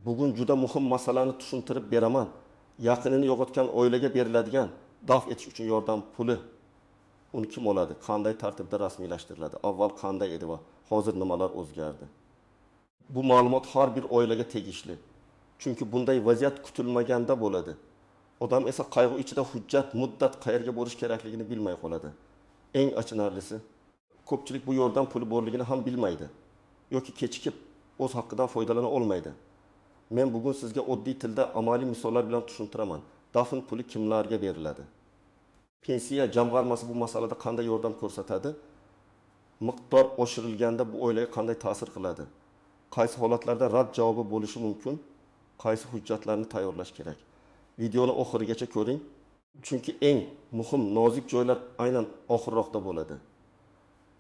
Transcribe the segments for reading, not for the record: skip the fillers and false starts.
Bugun juda muhim masalani tushuntirib beraman. Yaqinini yo'qotgan oilaga beriladigan daf etish uchun yordam puli uni kim oladi? Qanday tartibda rasmiylashtiriladi? Avval qanday edi va hozir nimalar o'zgardi? Bu ma'lumot har bir oilaga tegishli. Chunki bunday vaziyat kutilmaganda bo'ladi. Odam esa qayg'u ichida hujjat, muddat qayerga borish kerakligini bilmay qoladi. Eng achinarlisi, ko'pchilik bu yordam puli borligini ham bilmaydi yoki kechikib o'z haqqidan foydalana olmaydi. Men bugun sizga oddiy tilda amaliy misollar bilan tushuntiraman. Dafn puli kimlarga beriladi? Pensiya jamg'armasi bu masalada qanday yordam ko'rsatadi? Miqdor oshirilganda bu oilaga qanday ta'sir qiladi? Qaysi holatlarda rad javobi bo'lishi mumkin? Qaysi hujjatlarni tayyorlash kerak? Videoni oxirigacha ko'ring. Chunki eng muhim nozik joylar aynan oxirroqda bo'ladi.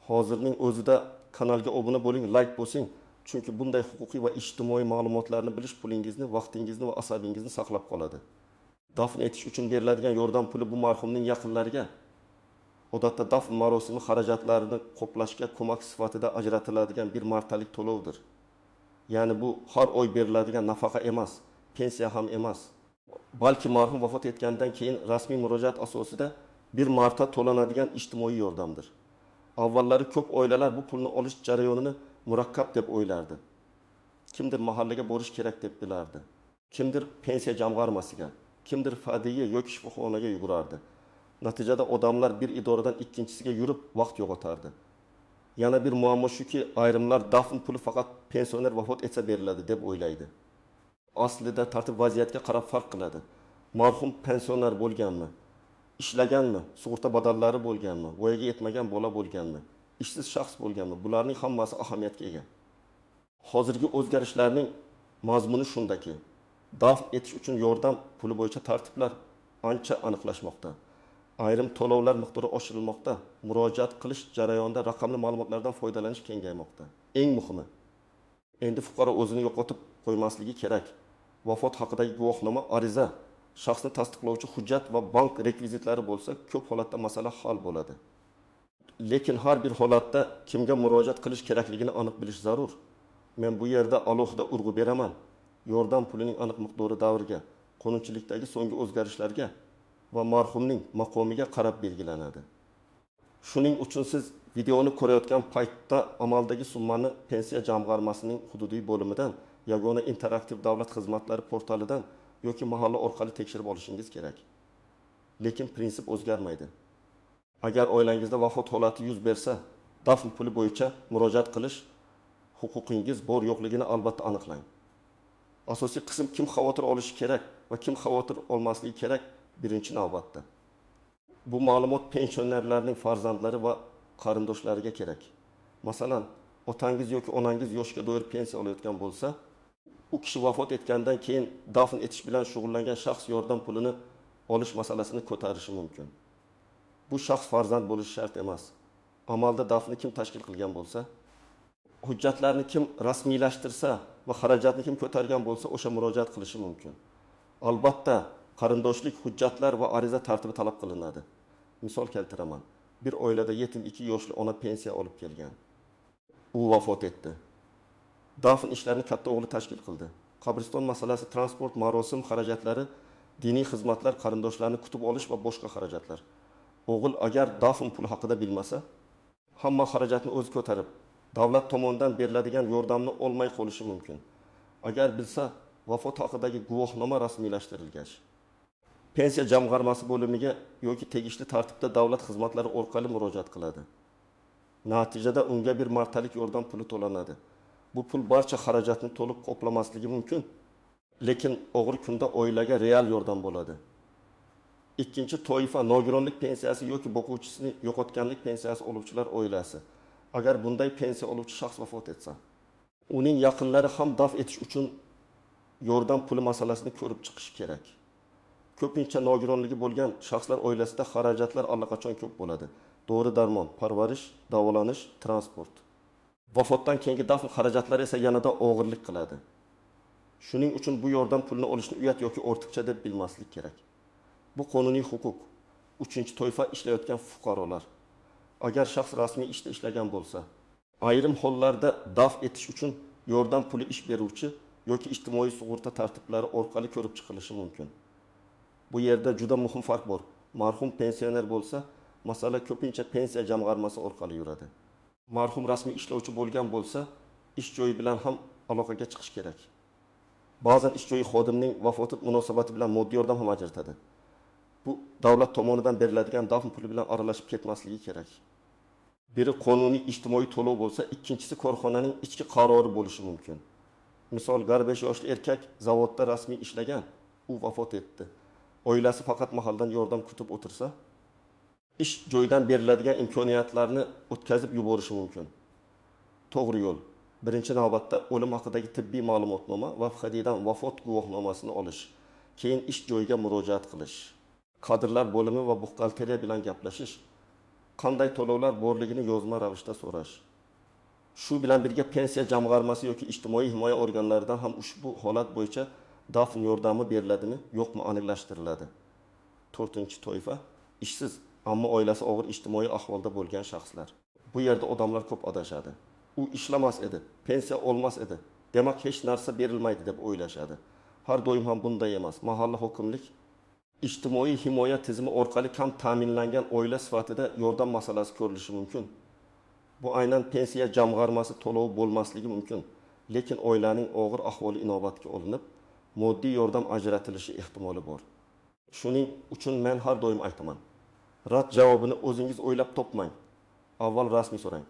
Hozirning o'zida kanalga obuna bo'ling, like bosing. Chunki bunday huquqiy va ijtimoiy ma'lumotlarni bilish pulingizni, vaqtingizni va asabingizni saqlab qoladi. Dafn etish uchun beriladigan yordam puli bu marhumning yaqinlariga odatda dafn marosimi xarajatlarini qoplashga ko'mak sifatida ajratiladigan bir martalik to'lovdir. Ya'ni bu har oy beriladigan nafaqa emas, pensiya ham emas. Balki marhum vafot etgandan keyin rasmiy murojaat asosida bir marta to'lanadigan ijtimoiy yordamdir. Avvallari ko'p oilalar bu pulni olish jarayonini murakkab deb o'ylardi. Kimdir mahallaga borish kerak deb bilardi. Kimdir pensiya jamg'armasiga, kimdir fadiyya yoki shifoxonaga yugurardi. Natijada odamlar bir idoradan ikkinchisiga yurib vaqt yo'qotardi. Yana bir muammo shuki, ayrimlar dafn puli faqat pensioner vafot etsa beriladi deb o'ylaydi. Aslida tartib vaziyatga qarab farq qiladi. Marhum pensioner bo'lganmi, ishlaganmi, sug'urta badallari bo'lganmi, voyaga yetmagan bola bo'lganmi, ishsiz shaxs bo'lganmi, bularning hammasi ahamiyatga ega. Hozirgi o'zgarishlarning mazmuni shundaki, dafn etish uchun yordam puli bo'yicha tartiblar ancha aniqlashmoqda. Ayrim to'lovlar miqdori oshirilmoqda. Murojaat qilish jarayonida raqamli ma'lumotlardan foydalanish kengaymoqda. Eng muhimi, endi fuqaro o'zini yo'qotib qo'ymasligi kerak. Vafot haqidagi guvohnoma, ariza, shaxsni tasdiqlovchi hujjat va bank rekvizitlari bo'lsa, ko'p holatda masala hal bo'ladi. Lekin har bir holatda kimga murojaat qilish kerakligini aniq bilish zarur. Men bu yerda alohida urg'u beraman. Yordam pulining aniq miqdori davrga, qonunchilikdagi so'nggi o'zgarishlarga va marhumning maqomiga qarab belgilanadi. Shuning uchun siz videoni ko'rayotgan paytda amaldagi summani pensiya jamg'armasining hududiy bo'limidan, yagona interaktiv davlat xizmatlari portalidan yoki mahalla orqali tekshirib olishingiz kerak. Lekin prinsip o'zgarmaydi. Agar oilangizda vafot holati yuz bersa, dafn puli bo'yicha murojaat qilish huquqingiz bor yo'qligini albatta aniqlang. Asosiy qism kim xavotir olishi kerak va kim xavotir olmasligi kerak birinchi navbatda. Bu ma'lumot pensionerlarning farzandlari va qarindoshlariga kerak. Masalan, otangiz yoki onangiz yoshga do'yib pensiya olayotgan bo'lsa, u kishi vafot etgandan keyin dafn etish bilan shug'ullangan shaxs yordam pulini olish masalasini ko'tarishi mumkin. Bu shaxs farzand bo'lishi shart emas. Amalda dafni kim tashkil qilgan bo'lsa, hujjatlarni kim rasmiylashtirsa va xarajatni kim ko'targan bo'lsa, o'sha murojaat qilishi mumkin. Albatta, qarindoshlik hujjatlar va ariza tartibi talab qilinadi. Misol keltiraman. Bir oilada yetim 2 yoshli ona pensiya olib kelgan. U vafot etdi. Dafn ishlarini katta o'g'li tashkil qildi. Qabriston masalasi, transport, marosim xarajatlari, diniy xizmatlar, qarindoshlarni kutib olish va boshqa xarajatlar. O'g'il agar dafn puli haqida bilmasa, hamma xarajatni o'zi ko'tarib, davlat tomonidan beriladigan yordamni olmay qolishi mumkin. Agar bilsa, vafot haqidagi guvohnoma rasmiylashtirilgach, pensiya jamg'armasi bo'limiga yoki tegishli tartibda davlat xizmatlari orqali murojaat qiladi. Natijada unga bir martalik yordam puli to'lanadi. Bu pul barcha xarajatni to'liq qoplamasligi mumkin, lekin og'ir kunda oilaga real yordam bo'ladi. Ikkinchi toifa nogironlik pensiyasi yoki boquvchisini yo'qotganlik pensiyasi oluvchilar oilasi. Agar bunday pensiya oluvchi shaxs vafot etsa, uning yaqinlari ham daf etish uchun yordam puli masalasini ko'rib chiqishi kerak. Ko'pincha nogironligi bo'lgan shaxslar oilasida xarajatlar allaqachon ko'p bo'ladi. Dori-darmon, parvarish, davolanish, transport. Vafotdan keyingi dafn xarajatlari esa yanada og'irlik qiladi. Shuning uchun bu yordam pulini olishni uyat yoki ortiqcha deb bilmaslik kerak. Bu qonuniy huquq. Uchinchi toifa ishlayotgan fuqarolar. Agar shaxs rasmiy ishda ishlagan bo'lsa, ayrim hollarda daf etish uchun yordam puli ish beruvchi yoki ijtimoiy sug'urta tartiblari orqali ko'rib chiqilishi mumkin. Bu yerda juda muhim farq bor. Marhum pensioner bo'lsa, masala ko'pincha pensiya jamg'armasi orqali yuradi. Marhum rasmiy ishlovchi bo'lgan bo'lsa, ish joyi bilan ham aloqaga chiqish kerak. Ba'zan ish joyi xodimning vafoti munosabati bilan moddiy yordam ham ajratadi. Bu davlat tomonidan beriladigan dafn puli bilan aralashib ketmasligi kerak. Biri qonuniy ijtimoiy to'lov bo'lsa, ikkinchisi korxonaning ichki qarori bo'lishi mumkin. Misol, 45 yoshli erkak zavodda rasmiy ishlagan, u vafot etdi. Oilasi faqat mahaldan yordam kutib o'tirsa, ish joyidan beriladigan imkoniyatlarni o'tkazib yuborishi mumkin. To'g'ri yo'l. Birinchi navbatda o'lim haqidagi tibbiy ma'lumotnoma va hadiydan vafot guvohnomasini olish, keyin ish joyiga murojaat qilish, kadrlar bo'limi va buxgalteriya bilan gaplashish, qanday to'lovlar borligini yozma ravishda so'rash. Shu bilan birga pensiya jamg'armasi yoki ijtimoiy himoya organlaridan ham ushbu holat bo'yicha dafn yordami beriladimi, yo'qmi aniqlashtiriladi. 4-toifa ishsiz, ammo oilasi og'ir ijtimoiy ahvolda bo'lgan shaxslar. Bu yerda odamlar ko'p adashadi. U ishlamas edi, pensiya olmas edi. Demak, hech narsa berilmaydi deb o'ylashadi. Har doim ham bunday emas. Mahalla hokimlik ijtimoiy himoya tizimi orqali kam ta'minlangan oila sifatida yordam masalasi ko'rilishi mumkin. Bu aynan pensiya jamg'armasi to'lovi bo'lmasligi mumkin, lekin oilaning og'ir ahvoli inobatga olinib, moddiy yordam ajratilishi ehtimoli bor. Shuning uchun men har doim aytaman. Rad javobini o'zingiz o'ylab topmang. Avval rasmiy so'rang.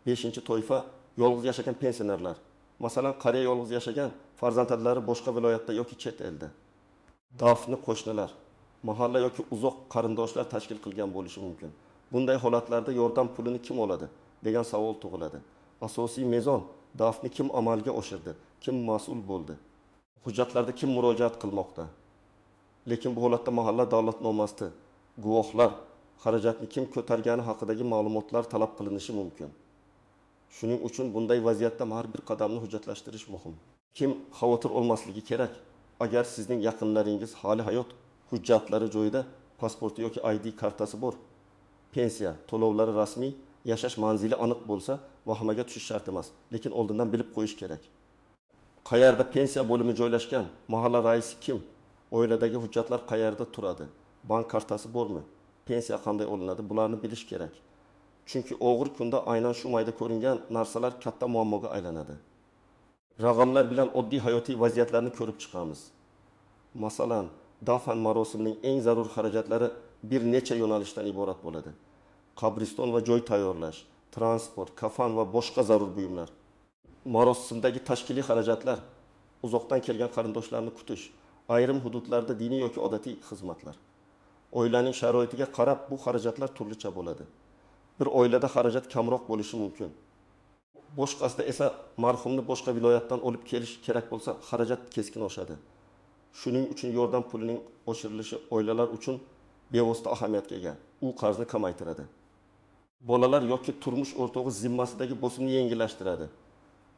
5-toifa yolg'iz yashagan pensionerlar. Masalan, qariya yolg'iz yashagan, farzandlari boshqa viloyatda yoki chet elda. Dafni qo'shnilar, mahalla yoki uzoq qarindoshlar tashkil qilgan bo'lishi mumkin. Bunday holatlarda yordam pulini kim oladi degan savol tug'iladi. Asosiy mezon, dafni kim amalga oshirdi, kim mas'ul bo'ldi? Hujjatlarda kim murojaat qilmoqda? Lekin bu holatda mahalla davlatnomasida guvohlar, xarajatni kim ko'targani haqidagi ma'lumotlar talab qilinishi mumkin. Shuning uchun bunday vaziyatda har bir qadamni hujjatlashtirish muhim. Kim xavotir olmasligi kerak? Agar sizning yaqinlaringiz hali hayot, hujjatlari joyida, pasporti yoki ID kartasi bor, pensiya to'lovlari rasmiy, yashash manzili aniq bo'lsa, vahimaga tushish shart emas, lekin oldindan bilib qo'yish kerak. Qayerda pensiya bo'limi joylashgan? Mahalla raisi kim? Oiladagi hujjatlar qayerda turadi? Bank kartasi bormi? Pensiya qanday olinadi? Bularni bilish kerak. Chunki og'ir kunda aynan shu mayda ko'ringan narsalar katta muammoga aylanadi. Raqamlar bilan oddiy hayotiy vaziyatlarni ko'rib chiqamiz. Masalan, dafn marosimining eng zarur xarajatlari bir necha yo'nalishdan iborat bo'ladi. Qabriston va joy tayyorlash, transport, kafan va boshqa zarur buyumlar. Marosimdagi tashkiliy xarajatlar, uzoqdan kelgan qarindoshlarni kutish, ayrim hududlarda diniy yoki odatiy xizmatlar. Oilaning sharoitiga qarab bu xarajatlar turlicha bo'ladi. Bir oilada xarajat kamroq bo'lishi mumkin. Boshqasida esa marhumni boshqa viloyatdan olib kelish kerak bo'lsa, xarajat keskin oshadi. Shuning uchun yordam pulining oshirilishi oilalar uchun bevosita ahamiyatga ega. U qarzni kamaytiradi. Bolalar yoki turmush o'rtog'i zimmasidagi bosimni yengillashtiradi.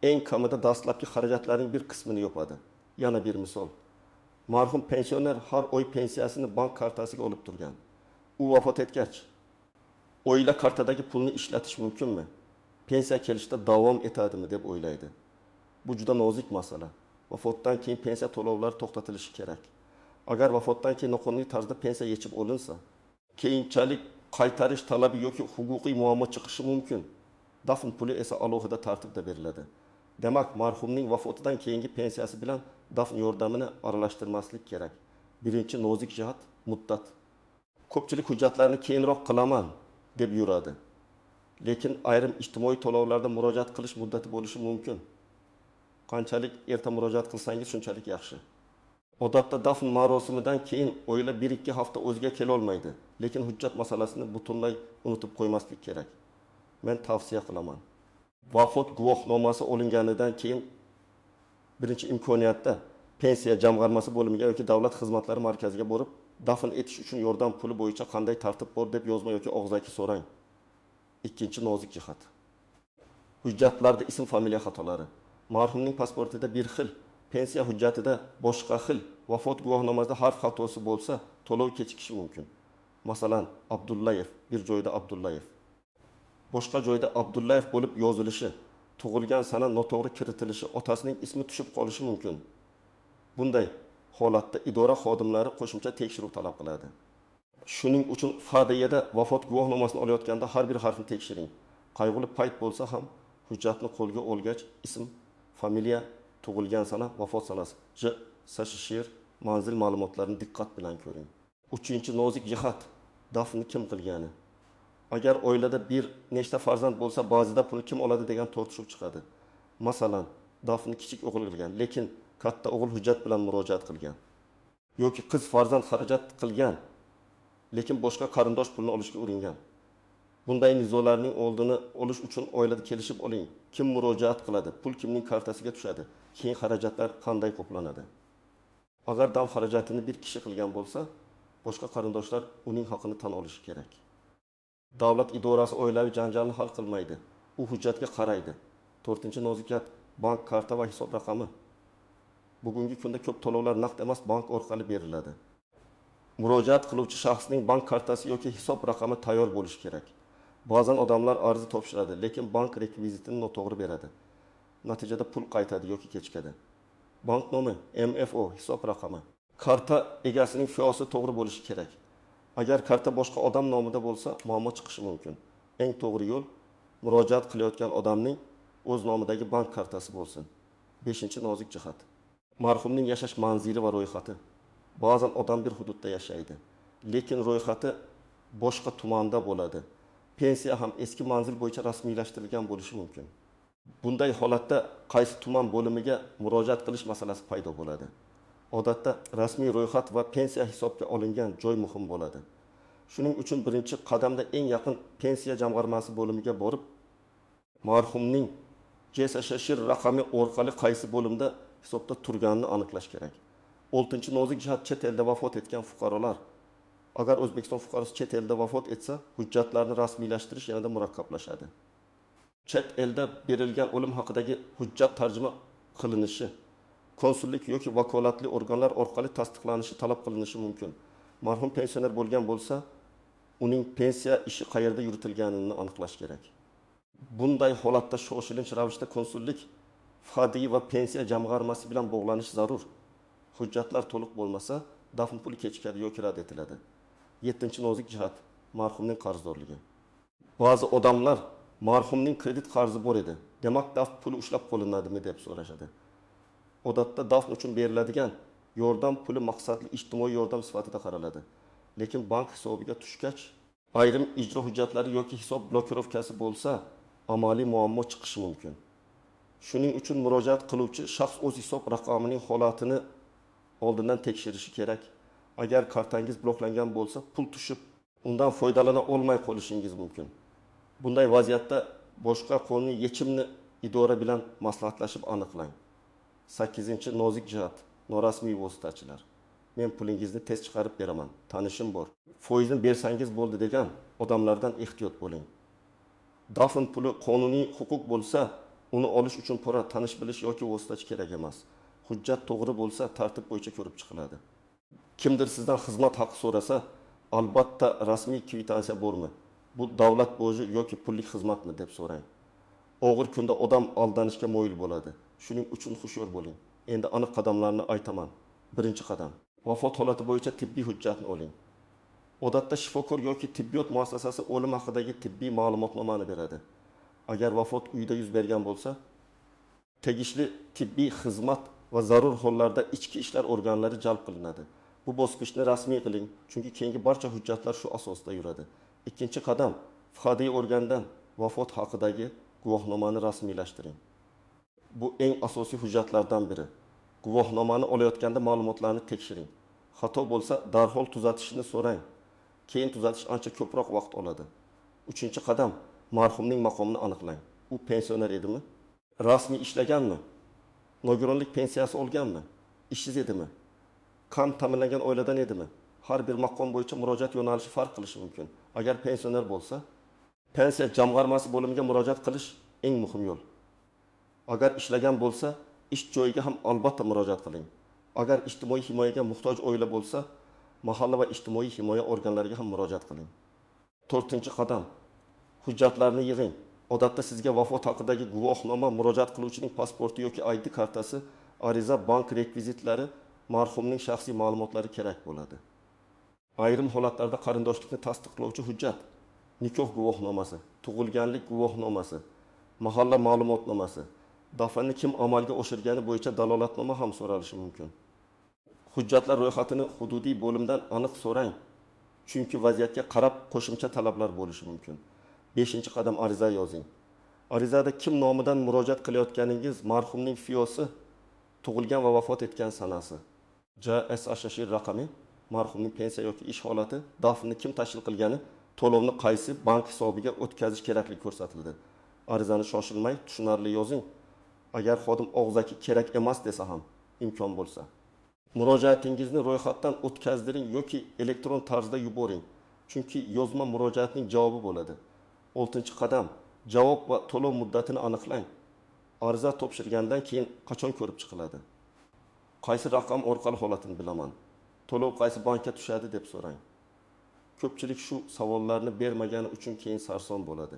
Eng kamida dastlabki xarajatlarning bir qismini yopadi. Yana bir misol. Marhum pensioner har oy pensiyasini bank kartasiga olib turgan. U vafot etgach, oila kartadagi pulni ishlatish mumkinmi? Pensiya kelishda davom etadimi deb o'ylaydi. Bu juda nozik masala. Vafotdan keyin pensiya to'lovlari to'xtatilishi kerak. Agar vafotdan keyin noqonuniy tarzda pensiya yechib olinsa, keyinchalik qaytarish talabi yoki huquqiy muammo chiqishi mumkin. Dafn puli esa alohida tartibda beriladi. Demak, marhumning vafotidan keyingi pensiyasi bilan dafn yordamini aralashtirmaslik kerak. Birinchi nozik jihat muddat. Ko'pchilik hujjatlarni keyinroq qilaman deb yuradi. Lekin ayrim ijtimoiy to'lovlarda murojaat qilish muddati bo'lishi mumkin. Qanchalik erta murojaat qilsangiz shunchalik yaxshi. Odatda dafn marosimidan keyin oila 1-2 hafta o'ziga kela olmaydi, lekin hujjat masalasini butunlay unutib qo'ymaslik kerak. Men tavsiya qilaman. Vafot guvohnomasi olinganidan keyin birinchi imkoniyatda pensiya jamg'armasi bo'limiga yoki davlat xizmatlari markaziga borib, dafn etish uchun yordam puli bo'yicha qanday tartib bor deb yozma yoki og'zaki so'rang. Ikkinchi nozik jihat. Hujjatlarda ism familiya xatolari. Marhumning pasportida bir xil, pensiya hujjatida boshqa xil, vafot guvohnomasida harf xatosi bo'lsa, to'lov kechikishi mumkin. Masalan, Abdullayev bir joyda Abdullayev, boshqa joyda Abdullayev bo'lib yozilishi tug'ilgan sana noto'g'ri kiritilishi, otasining ismi tushib qolishi mumkin. Bunday holatda idora xodimlari qo'shimcha tekshiruv talab qiladi. Shuning uchun FADIYada vafot guvohnomasini olayotganda har bir harfni tekshiring. Qayg'uli payt bo'lsa ham hujjatni qo'lga olgach ism, familiya, tug'ilgan sana, vafot sanasi, shir, manzil ma'lumotlarini diqqat bilan ko'ring. 3-nozik jihat, dafnni kim qilgani. Agar oilada bir nechta farzand bo'lsa, ba'zida pulni kim oladi degan tortishuv chiqadi. Masalan, dafnni kichik o'g'il qilgan, lekin katta o'g'il hujjat bilan murojaat qilgan. Yoki qiz farzand xarajat qilgan, lekin boshqa qarindosh pulni olishga uringan. Bunday nizolarning oldini olish uchun oilada kelishib oling. Kim murojaat qiladi? Pul kimning kartasiga tushadi? Keyin xarajatlar qanday qoplanadi? Agar dam xarajatini bir kishi qilgan bo'lsa, boshqa qarindoshlar uning haqini tan olishi kerak. Davlat idorasi oilaviy janjalni hal qilmaydi. U hujjatga qaraydi. 4-nozikat, bank karta va hisob raqami. Bugungi kunda ko'p to'lovlar naqd emas, bank orqali beriladi. Murojaat qiluvchi shaxsning bank kartasi yoki hisob raqami tayyor bo'lishi kerak. Ba'zan odamlar arzi topshiradi, lekin bank rekvizitini noto'g'ri beradi. Natijada pul qaytadi yoki kechikadi. Bank nomi, MFO, hisob raqami. Karta egasining FIOsi to'g'ri bo'lishi kerak. Agar karta boshqa odam nomida bo'lsa, muammo chiqishi mumkin. Eng to'g'ri yo'l murojaat qilayotgan odamning o'z nomidagi bank kartasi bo'lsin. 5-nozik jihat. Marhumning yashash manzili va ro'yxati. Ba'zan odam bir hududda yashaydi, lekin ro'yxati boshqa tumanda bo'ladi. Pensiya ham eski manzil bo'yicha rasmiylashtirilgan bo'lishi mumkin. Bunday holatda qaysi tuman bo'limiga murojaat qilish masalasi paydo bo'ladi. Odatda rasmiy ro'yxat va pensiya hisobga olingan joy muhim bo'ladi. Shuning uchun birinchi qadamda eng yaqin pensiya jamg'armasi bo'limiga borib, marhumning shir raqami orqali qaysi bo'limda hisobda turganini aniqlash kerak. 6-nozik jihat, chet elda vafot etgan fuqarolar. Agar O'zbekiston fuqarosi chet elda vafot etsa, hujjatlarni rasmiylashtirish yanada murakkablashadi. Chet elda berilgan o'lim haqidagi hujjat tarjima qilinishi, konsullik yoki vakolatli organlar orqali tasdiqlanishi talab qilinishi mumkin. Marhum pensioner bo'lgan bo'lsa, uning pensiya ishi qayerda yuritilganini aniqlash kerak. Bunday holatda shoshilinch ravishda konsullik, FADIY va pensiya jamg'armasi bilan bog'lanish zarur. Hujjatlar to'liq bo'lmasa, dafn puli kechikadi yoki rad etiladi. 7-nozik jihat, marhumning qarzdorligi. Ba'zi odamlar marhumning kredit qarzi bor edi, demak dafn puli ushlab qo'linadimi deb so'rashadi. Odatda dafn uchun beriladigan yordam puli maqsadli ijtimoiy yordam sifatida qaraladi. Lekin bank hisobiga tushgach, ayrim ijro hujjatlari yoki hisob blokirovkasi bo'lsa, amaliy muammo chiqishi mumkin. Shuning uchun murojaat qiluvchi shaxs o'z hisob raqamining holatini oldindan tekshirishi kerak. Agar kartangiz bloklangan bo'lsa, pul tushib, undan foydalana olmay qolishingiz mumkin. Bunday vaziyatda boshqa qonuniy yechimni idora bilan maslahatlashib aniqlang. 8-nozik jihat, norasmiy vositachilar. Men pulingizni tez chiqarib beraman, tanishim bor. Foizni bersangiz bo'ldi degan odamlardan ehtiyot bo'ling. Dafn puli qonuniy huquq bo'lsa, uni olish uchun pora tanish bilish yoki vositachi kerak emas. Hujjat to'g'ri bo'lsa, tartib bo'yicha ko'rib chiqiladi. Kimdir sizdan xizmat haqi so'rasa, albatta rasmiy kvitansiya bormi? Bu davlat boji yoki pullik xizmatmi deb so'rang. Og'ir kunda odam aldanishga moyil bo'ladi. Shuning uchun hushyor bo'ling. Endi aniq qadamlarni aytaman. Birinchi qadam: vafot holati bo'yicha tibbiy hujjatni oling. Odatda shifokor yoki tibbiyot muassasasi o'lim haqidagi tibbiy ma'lumotnomani beradi. Agar vafot uyida yuz bergan bo'lsa, tegishli tibbiy xizmat va zarur hollarda ichki ishlar organlari jalb qilinadi. Bu bosqichni rasmiy qiling, chunki keyingi barcha hujjatlar shu asosda yuradi. Ikkinchi qadam: FADIY organidan vafot haqidagi guvohnomani rasmiylashtiring. Bu eng asosiy hujjatlardan biri. Guvohnomani olayotganda ma'lumotlarni tekshiring. Xato bo'lsa, darhol tuzatishni so'rang. Keyin tuzatish ancha ko'proq vaqt oladi. Uchinchi qadam: marhumning maqomini aniqlang. U pensioner edimi? Rasmiy ishlaganmi? Nogironlik pensiyasi olganmi? Ishsiz edimi? Kam ta'minlangan oiladan edimi? Har bir maqom bo'yicha murojaat yo'nalishi farq qilishi mumkin. Agar pensioner bo'lsa, pensiya jamg'armasi bo'limiga murojaat qilish eng muhim yo'l. Agar ishlagan bo'lsa, ish joyiga ham albatta murojaat qiling. Agar ijtimoiy himoyaga muhtoj oila bo'lsa, mahalla va ijtimoiy himoya organlariga ham murojaat qiling. 4-qadam: hujjatlarni yig'ing. Odatda sizga vafot haqidagi guvohnoma, murojaat qiluvchining pasporti yoki ID kartasi, ariza, bank rekvizitlari, marhumning shaxsiy ma'lumotlari kerak bo'ladi. Ayrim holatlarda qarindoshlikni tasdiqlovchi hujjat, nikoh guvohnomasi, tug'ilganlik guvohnomasi, mahalla ma'lumotnomasi, dafnni kim amalga oshirgani bo'yicha dalolatnoma ham so'ralishi mumkin. Hujjatlar ro'yxatini hududiy bo'limdan aniq so'rang, chunki vaziyatga qarab qo'shimcha talablar bo'lishi mumkin. 5-qadam ariza yozing. Arizada kim nomidan murojaat qilayotganingiz, marhumning fiyosi, tug'ilgan va vafot etgan sanasi, JSHSH raqami, marhumning pensiya yoki ish holati, dafnni kim tashkil qilgani, to'lovni qaysi bank hisobiga o'tkazish kerakligi ko'rsatildi. Arizani shoshilmay, tushunarli yozing. Agar xodim og'zaki kerak emas desa ham imkon bo'lsa. Murojaatingizni ro'yxatdan o'tkazdiring yoki elektron tarzda yuboring. Chunki yozma murojaatning javobi bo'ladi. 6-qadam, javob va to'lov muddatini aniqlang. Ariza topshirgandan keyin qachon ko'rib chiqiladi? Qaysi raqam orqali holatini bilaman? To'lov qaysi bankka tushadi deb so'rang. Ko'pchilik shu savollarni bermagani uchun keyin sarson bo'ladi.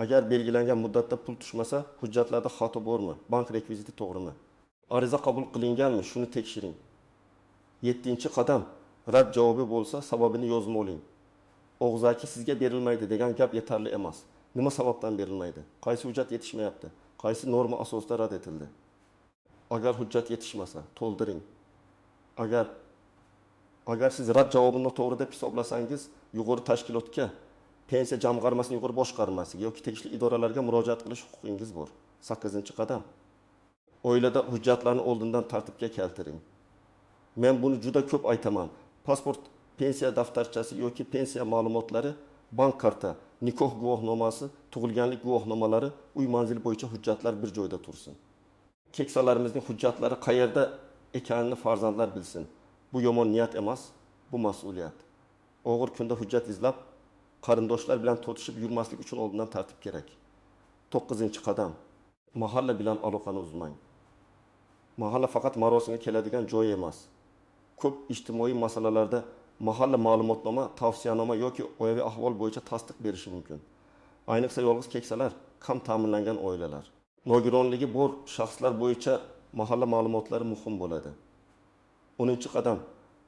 Agar belgilangan muddatda pul tushmasa, hujjatlarda xato bormi? Bank rekviziti to'g'rimi? Ariza qabul qilinganmi? Shuni tekshiring. 7-qadam, rad javobi bo'lsa, sababini yozib oling. Og'zaki sizga berilmaydi degan gap yetarli emas. Nima sababdan berilmaydi? Qaysi hujjat yetishmayapti? Qaysi norma asosida rad etildi? Agar hujjat yetishmasa, to'ldiring. Agar siz rad javobini to'g'ri deb hisoblasangiz, yuqori tashkilotga, pensiya jamg'armasining yuqori boshqarmasiga yoki tegishli idoralarga murojaat qilish huquqingiz bor. 8-qadam. Oilada hujjatlarni oldindan tartibga keltiring. Men buni juda ko'p aytaman. Pasport, pensiya daftarchasi yoki pensiya ma'lumotlari, bank karta, nikoh guvohnomasi, tug'ilganlik guvohnomalari, uy manzil bo'yicha hujjatlar bir joyda tursin. Keksalarimizning hujjatlari qayerda ekanini farzandlar bilsin. Bu yomon niyat emas, bu mas'uliyat. Og'ir kunda hujjat izlab, qarindoshlar bilan to'tishib yurmaslik uchun oldindan tartib kerak. 9-qadam. Mahalla bilan aloqani uzmang. Mahalla faqat marosimga keladigan joy emas. Ko'p ijtimoiy masalalarda mahalla ma'lumotnoma, tavsiyanoma yoki oilaviy ahvol bo'yicha tasdiq berishi mumkin. Ayniqsa yolg'iz keksalar, kam ta'minlangan oilalar. Nogironligi bor shaxslar bo'yicha mahalla ma'lumotlari muhim bo'ladi. 10-qadam.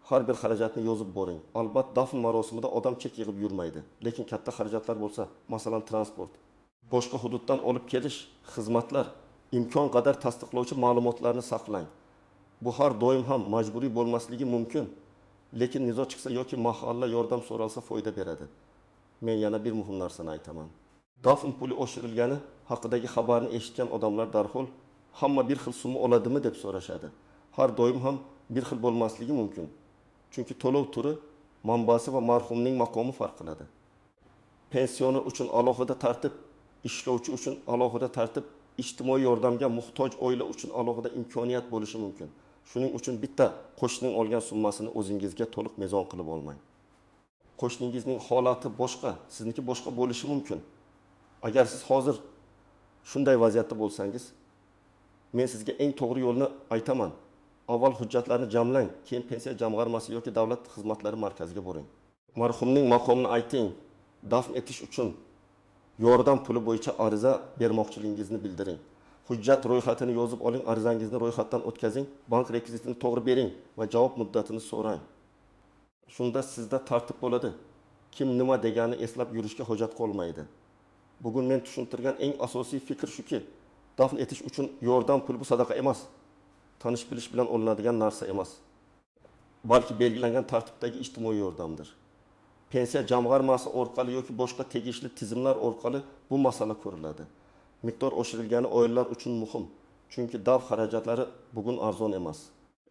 Har bir xarajatni yozib boring. Albatta, dafn marosimida odam chek yig'ib yurmaydi, lekin katta xarajatlar bo'lsa, masalan transport, boshqa hududdan olib kelish, xizmatlar, imkon qadar tasdiqlovchi ma'lumotlarni saqlang. Bu har doim ham majburiy bo'lmasligi mumkin, lekin nizo chiqsa yoki mahalla yordam so'ralsa foyda beradi. Men yana bir muhim narsani aytaman. Dafn puli oshirilgani haqidagi xabarni eshitgan odamlar darhol hamma bir xil summa oladimi deb so'rashadi. Har doim ham bir xil bo'lmasligi mumkin. Chunki to'lov turi, manbasi va marhumning maqomi farq qiladi. Pensioner uchun alohida tartib, ishlovchi uchun alohida tartib, ijtimoiy yordamga muhtoj oila uchun alohida imkoniyat bo'lishi mumkin. Shuning uchun bitta qo'shning olgan summasini o'zingizga to'liq mezon qilib olmang. Qo'shningizning holati boshqa, sizniki boshqa bo'lishi mumkin. Agar siz hozir shunday vaziyatda bo'lsangiz, men sizga eng to'g'ri yo'lni aytaman. Avval hujjatlarni jamlang, keyin pensiya jamg'armasi yoki davlat xizmatlari markaziga boring. Marhumning maqomini ayting. Dafn etish uchun yordam puli bo'yicha ariza bermoqchiligingizni bildiring. Hujjat ro'yxatini yozib oling, arizangizni ro'yxatdan o'tkazing, bank rekvizitini to'g'ri bering va javob muddatini so'rang. Shunda sizda tartib bo'ladi. Kim nima degani eslab yurishga hojat qolmaydi. Bugun men tushuntirgan eng asosiy fikr shuki, dafn etish uchun yordam puli bu sadaqa emas. Tanish bilish bilan olinadigan narsa emas. Balki belgilangan tartibdagi ijtimoiy yordamdir. Pensiya jamg'armasi orqali yoki boshqa tegishli tizimlar orqali bu masala ko'riladi. Miqdor oshirilgani oilalar uchun muhim, chunki dav xarajatlari bugun arzon emas.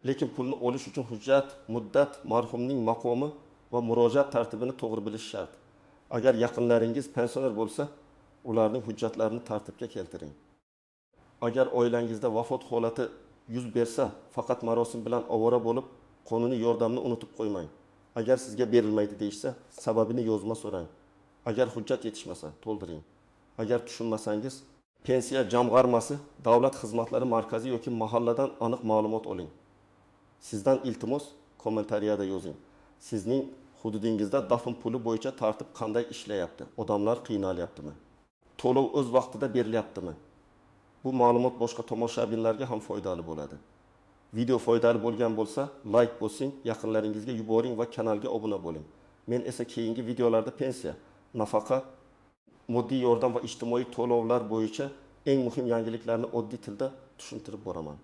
Lekin pulni olish uchun hujjat, muddat, marhumning maqomi va murojaat tartibini to'g'ri bilish shart. Agar yaqinlaringiz pensioner bo'lsa, ularning hujjatlarini tartibga keltiring. Agar oilangizda vafot holati yuz bersa, faqat marosim bilan ovora bo'lib, qonuniy yordamni unutib qo'ymang. Agar sizga berilmaydi deyishsa, sababini yozma so'rang. Agar hujjat yetishmasa, to'ldiring. Agar tushunmasangiz, pensiya jamg'armasi, davlat xizmatlari markazi yoki mahalladan aniq ma'lumot oling. Sizdan iltimos kommentariyada yozing. Sizning hududingizda dafn puli bo'yicha tartib qanday ishlayapti? Odamlar qiynalyaptimi? to'lov o'z vaqtida berilyaptimi? Bu ma'lumot boshqa tomoshabinlarga ham foydali bo'ladi. Video foydali bo'lgan bo'lsa, like bosing, yaqinlaringizga yuboring va kanalga obuna bo'ling. Men esa keyingi videolarda pensiya, nafaqa, moddiy yordam va ijtimoiy to'lovlar bo'yicha eng muhim yangiliklarni oddiy tilda tushuntirib boraman.